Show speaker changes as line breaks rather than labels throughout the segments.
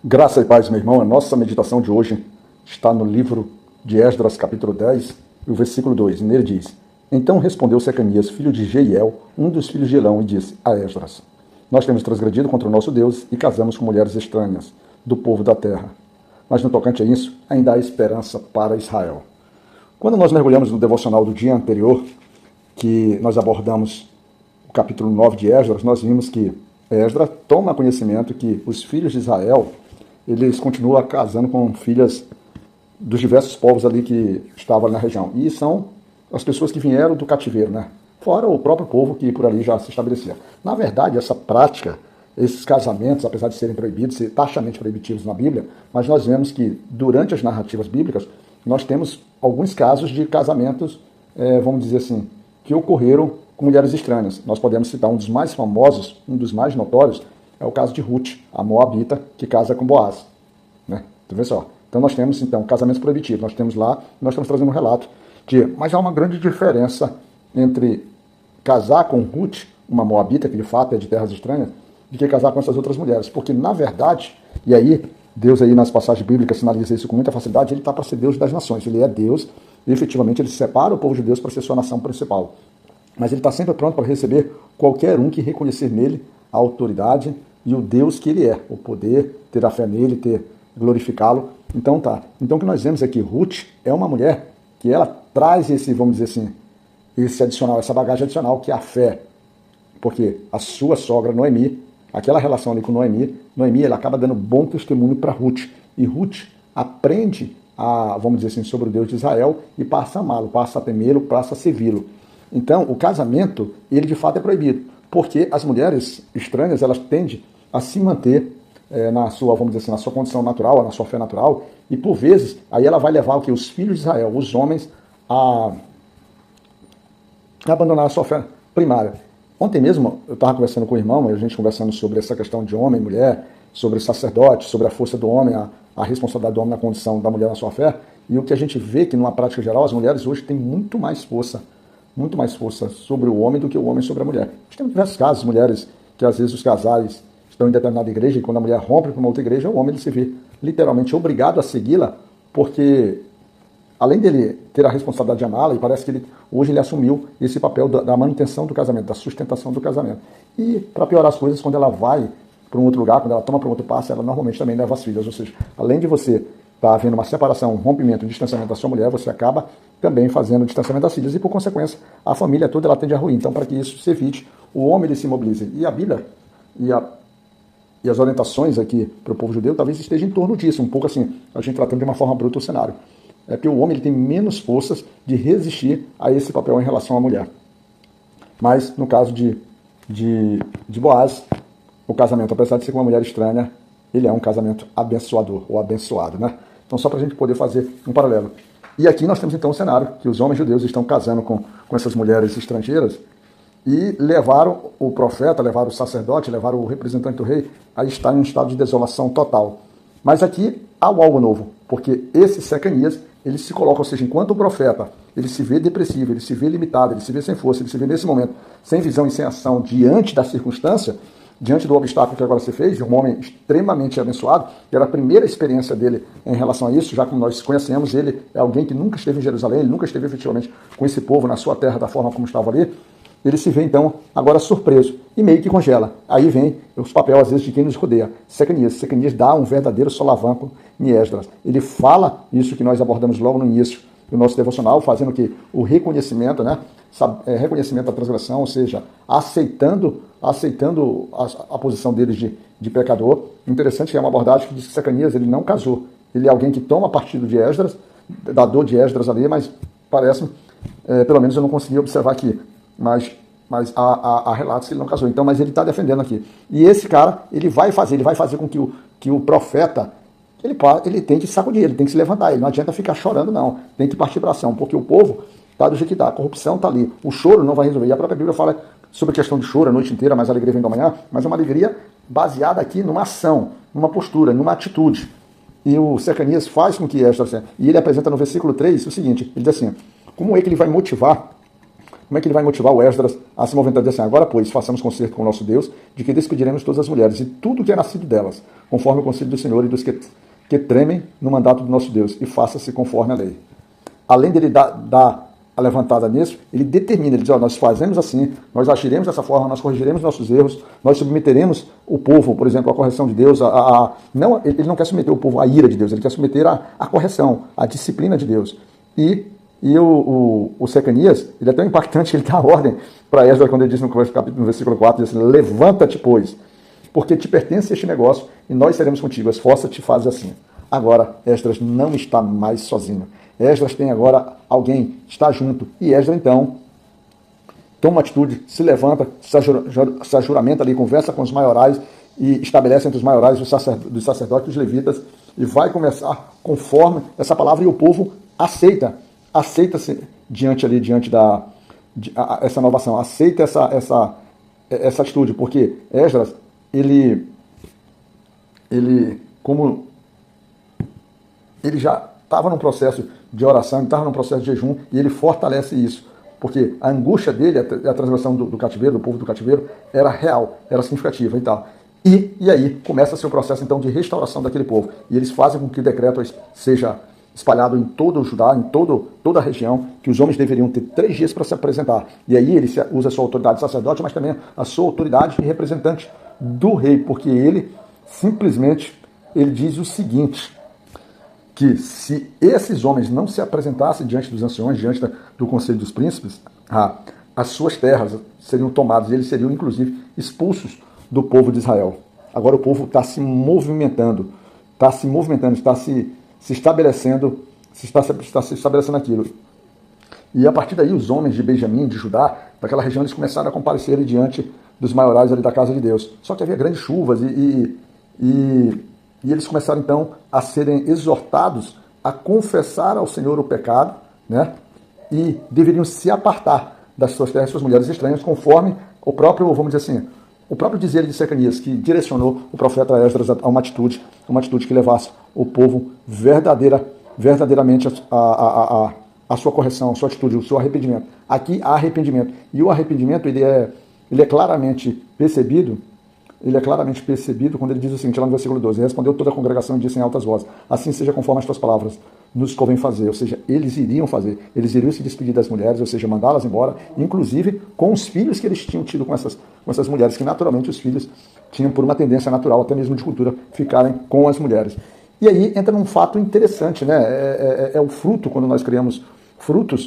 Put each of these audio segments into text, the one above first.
Graça e paz, meu irmão. A nossa meditação de hoje está no livro de Esdras, capítulo 10, e o versículo 2. Nele diz: Então respondeu Secanias, filho de Jeiel, um dos filhos de Elão, e disse a Esdras: Nós temos transgredido contra o nosso Deus e casamos com mulheres estranhas, do povo da terra. Mas no tocante a isso, ainda há esperança para Israel. Quando nós mergulhamos no devocional do dia anterior, que nós abordamos o capítulo 9 de Esdras, nós vimos que Esdras toma conhecimento que os filhos de Israel, eles continuam casando com filhas dos diversos povos ali que estavam ali na região. E são as pessoas que vieram do cativeiro, né? Fora o próprio povo que por ali já se estabelecia. Na verdade, essa prática, esses casamentos, apesar de serem proibidos, ser taxamente proibitivos na Bíblia, mas nós vemos que durante as narrativas bíblicas, nós temos alguns casos de casamentos, vamos dizer assim, que ocorreram com mulheres estranhas. Nós podemos citar um dos mais famosos, um dos mais notórios, é o caso de Ruth, a Moabita, que casa com Boaz. Né? Então, vê só. Então nós temos, então, casamentos proibitivos. Nós temos lá, nós estamos trazendo um relato mas há uma grande diferença entre casar com Ruth, uma Moabita, que de fato é de terras estranhas, do que casar com essas outras mulheres. Porque, na verdade, e aí, Deus aí nas passagens bíblicas sinaliza isso com muita facilidade, ele está para ser Deus das nações. Ele é Deus e efetivamente ele separa o povo de Deus para ser sua nação principal. Mas ele está sempre pronto para receber qualquer um que reconhecer nele a autoridade e o Deus que ele é, o poder, ter a fé nele, glorificá-lo. Então tá. Então o que nós vemos é que Ruth é uma mulher que ela traz esse, vamos dizer assim, esse adicional, essa bagagem adicional que é a fé. Porque a sua sogra Noemi, aquela relação ali com Noemi, ela acaba dando bom testemunho para Ruth. E Ruth aprende vamos dizer assim, sobre o Deus de Israel e passa a amá-lo, passa a temê-lo, passa a servi-lo. Então, o casamento, ele de fato é proibido, porque as mulheres estranhas, elas tendem a se manter na sua, vamos dizer assim, na sua condição natural, na sua fé natural, e por vezes, aí ela vai levar o que? Os filhos de Israel, os homens, a abandonar a sua fé primária. Ontem mesmo, eu estava conversando com o irmão, a gente conversando sobre essa questão de homem e mulher, sobre sacerdote, sobre a força do homem, a responsabilidade do homem na condição da mulher na sua fé, e o que a gente vê que, numa prática geral, as mulheres hoje têm muito mais força sobre o homem do que o homem sobre a mulher. Nós temos diversos casos, mulheres que às vezes os casais estão em determinada igreja e quando a mulher rompe para uma outra igreja, o homem ele se vê literalmente obrigado a segui-la, porque além dele ter a responsabilidade de amá-la, e parece que hoje ele assumiu esse papel da manutenção do casamento, da sustentação do casamento. E para piorar as coisas, quando ela vai para um outro lugar, quando ela toma para um outro passo, ela normalmente também leva as filhas, ou seja, além de você estar havendo uma separação, um rompimento, um distanciamento da sua mulher, você acaba também fazendo o distanciamento das filhas e, por consequência, a família toda ela tende a ruir. Então, para que isso se evite, o homem ele se mobilize. E a Bíblia e as orientações aqui para o povo judeu talvez esteja em torno disso, um pouco assim, a gente tratando de uma forma bruta o cenário. É que o homem ele tem menos forças de resistir a esse papel em relação à mulher. Mas, no caso de Boaz, o casamento, apesar de ser com uma mulher estranha, ele é um casamento abençoador, ou abençoado, né? Então, só para a gente poder fazer um paralelo. E aqui nós temos então um cenário que os homens judeus estão casando com essas mulheres estrangeiras e levaram o profeta, levaram o sacerdote, levaram o representante do rei a estar em um estado de desolação total. Mas aqui há algo novo, porque esse Secanias, ele se coloca, ou seja, enquanto o profeta, ele se vê depressivo, ele se vê limitado, ele se vê sem força, ele se vê nesse momento sem visão e sem ação diante da circunstância, diante do obstáculo que agora se fez, um homem extremamente abençoado, que era a primeira experiência dele em relação a isso, já como nós conhecemos, ele é alguém que nunca esteve em Jerusalém, ele nunca esteve efetivamente com esse povo na sua terra da forma como estava ali, ele se vê então agora surpreso e meio que congela. Aí vem os papéis às vezes de quem nos rodeia. Secanias dá um verdadeiro solavanco em Esdras. Ele fala isso que nós abordamos logo no início do nosso devocional, fazendo que o reconhecimento, né, reconhecimento da transgressão, ou seja, aceitando a posição deles de pecador. Interessante que é uma abordagem que diz que Secanias ele não casou. Ele é alguém que toma partido de Esdras, da dor de Esdras ali, mas parece-me, pelo menos eu não consegui observar aqui, mas há relatos que ele não casou. Então, mas ele está defendendo aqui. E esse cara, ele vai fazer com que o profeta, ele tem que sacudir, ele tem que se levantar, ele não adianta ficar chorando não, tem que partir para ação, porque o povo está do jeito que está, a corrupção está ali, o choro não vai resolver. E a própria Bíblia fala sobre a questão de choro a noite inteira, mas a alegria vem da manhã, mas é uma alegria baseada aqui numa ação, numa postura, numa atitude. E o Secanias faz com que esta, e ele apresenta no versículo 3 o seguinte, ele diz assim, como é que ele vai motivar como é que ele vai motivar o Esdras a se movimentar e dizer assim, agora, pois, façamos concerto com o nosso Deus, de que despediremos todas as mulheres e tudo que é nascido delas, conforme o conselho do Senhor e dos que tremem no mandato do nosso Deus, e faça-se conforme a lei. Além dele dar a levantada nisso, ele determina, ele diz, nós fazemos assim, nós agiremos dessa forma, nós corrigiremos nossos erros, nós submeteremos o povo, por exemplo, à correção de Deus, não, ele não quer submeter o povo à ira de Deus, ele quer submeter à correção, à disciplina de Deus. E o Secanias, ele é tão impactante que ele dá a ordem para Esdras, quando ele diz no versículo 4, diz assim, levanta-te, pois, porque te pertence este negócio, e nós seremos contigo, esforça-te e faz assim. Agora, Esdras não está mais sozinho. Esdras tem agora alguém, está junto. E Esdras, então, toma uma atitude, se levanta, se ajuramenta ali, conversa com os maiorais e estabelece entre os maiorais dos sacerdotes e os levitas e vai começar conforme essa palavra e o povo aceita-se diante essa inovação, aceita essa atitude, porque Esdras, ele já estava num processo de oração, estava num processo de jejum, e ele fortalece isso, porque a angústia dele, a transgressão do cativeiro, do povo do cativeiro, era real, era significativa e tal. E aí começa-se o processo, então, de restauração daquele povo, e eles fazem com que o decreto seja espalhado em todo o Judá, em toda a região, que os homens deveriam ter 3 dias para se apresentar. E aí ele usa a sua autoridade de sacerdote, mas também a sua autoridade de representante do rei, porque ele simplesmente ele diz o seguinte, que se esses homens não se apresentassem diante dos anciões, diante do conselho dos príncipes, as suas terras seriam tomadas e eles seriam, inclusive, expulsos do povo de Israel. Agora o povo está se movimentando, está se estabelecendo, está se estabelecendo aquilo. E a partir daí os homens de Benjamim, de Judá, daquela região, eles começaram a comparecer diante dos maiorais ali da casa de Deus. Só que havia grandes chuvas e eles começaram, então, a serem exortados a confessar ao Senhor o pecado, né? E deveriam se apartar das suas terras, suas mulheres estranhas, conforme o próprio, vamos dizer assim, o próprio dizer de Secanias, que direcionou o profeta Esdras a uma atitude que levasse o povo verdadeiramente a sua correção, a sua atitude, o seu arrependimento. Aqui há arrependimento. E o arrependimento, ele é claramente percebido quando ele diz o seguinte, lá no versículo 12, respondeu toda a congregação e disse em altas vozes, assim seja conforme as tuas palavras, nos convém fazer, ou seja, eles iriam se despedir das mulheres, ou seja, mandá-las embora, inclusive com os filhos que eles tinham tido com essas mulheres, que naturalmente os filhos tinham por uma tendência natural, até mesmo de cultura, ficarem com as mulheres. E aí entra num fato interessante, né? É o fruto, quando nós criamos fruto,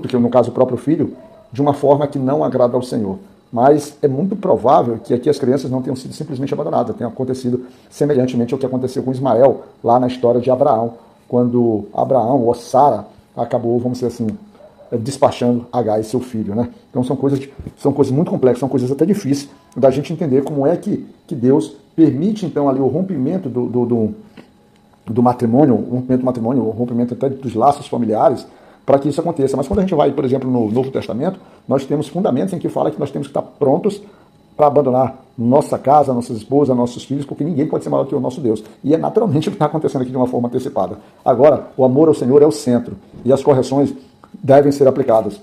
que é no caso o próprio filho, de uma forma que não agrada ao Senhor. Mas é muito provável que aqui as crianças não tenham sido simplesmente abandonadas, tenha acontecido semelhantemente ao que aconteceu com Ismael, lá na história de Abraão, quando Abraão, ou Sara, acabou, vamos dizer assim, despachando Agar e seu filho, né? Então são coisas muito complexas, são coisas até difíceis da gente entender como é que Deus permite, então, ali o rompimento do matrimônio, o rompimento até dos laços familiares, para que isso aconteça. Mas quando a gente vai, por exemplo, no Novo Testamento, nós temos fundamentos em que fala que nós temos que estar prontos para abandonar nossa casa, nossas esposas, nossos filhos, porque ninguém pode ser maior que o nosso Deus. E é naturalmente o que está acontecendo aqui de uma forma antecipada. Agora, o amor ao Senhor é o centro, e as correções devem ser aplicadas.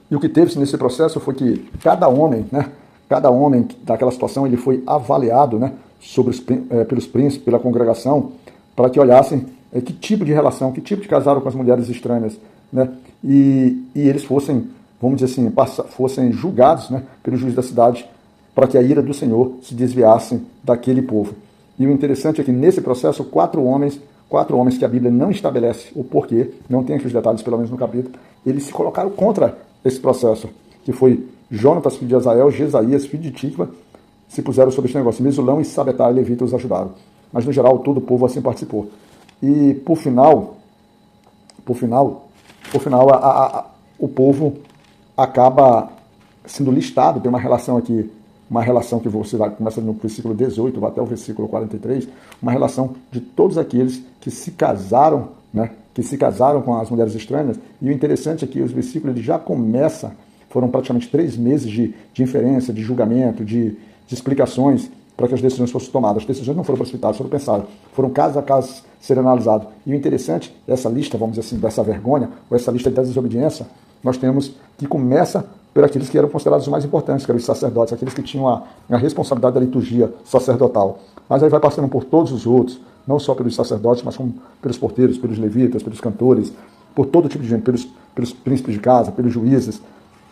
E o que teve-se nesse processo foi que cada homem daquela situação, ele foi avaliado, né, pelos príncipes, pela congregação, para que olhassem que tipo de relação, que tipo de casaram com as mulheres estranhas, né? E eles fossem, vamos dizer assim, fossem julgados, né, pelo juiz da cidade, para que a ira do Senhor se desviasse daquele povo. E o interessante é que nesse processo, quatro homens que a Bíblia não estabelece o porquê, não tem aqui os detalhes, pelo menos no capítulo, eles se colocaram contra esse processo, que foi Jonatas, filho de Azael, Jesaías, filho de Tikva, se puseram sobre esse negócio. Mesulão e Sabetai e Levita os ajudaram. Mas, no geral, todo o povo assim participou. E, por final, o povo acaba sendo listado. Tem uma relação aqui, que você vai, começa no versículo 18, vai até o versículo 43, uma relação de todos aqueles que se casaram, né, com as mulheres estranhas. E o interessante é que os versículos ele já começa, foram praticamente 3 meses de inferência, de julgamento, de explicações, para que as decisões fossem tomadas. As decisões não foram precipitadas, foram pensadas, foram caso a caso ser analisados. E o interessante, essa lista, vamos dizer assim, dessa vergonha, ou essa lista da desobediência, nós temos que começa por aqueles que eram considerados os mais importantes, que eram os sacerdotes, aqueles que tinham a responsabilidade da liturgia sacerdotal. Mas aí vai passando por todos os outros, não só pelos sacerdotes, mas como pelos porteiros, pelos levitas, pelos cantores, por todo tipo de gente, pelos príncipes de casa, pelos juízes,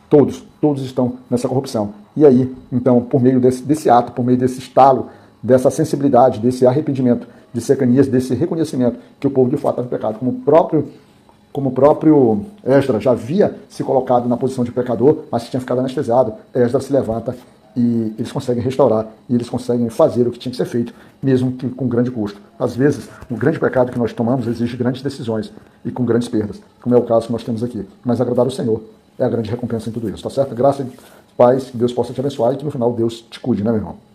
todos estão nessa corrupção. E aí, então, por meio desse ato, por meio desse estalo, dessa sensibilidade, desse arrependimento, de cercanias, desse reconhecimento que o povo de fato estava em pecado, como o próprio Esdras já havia se colocado na posição de pecador, mas tinha ficado anestesiado, Esdras se levanta e eles conseguem restaurar, e eles conseguem fazer o que tinha que ser feito, mesmo que com grande custo. Às vezes, o grande pecado que nós tomamos exige grandes decisões e com grandes perdas, como é o caso que nós temos aqui. Mas agradar o Senhor é a grande recompensa em tudo isso, tá certo? Graça e paz, que Deus possa te abençoar e que no final Deus te cuide, né, meu irmão?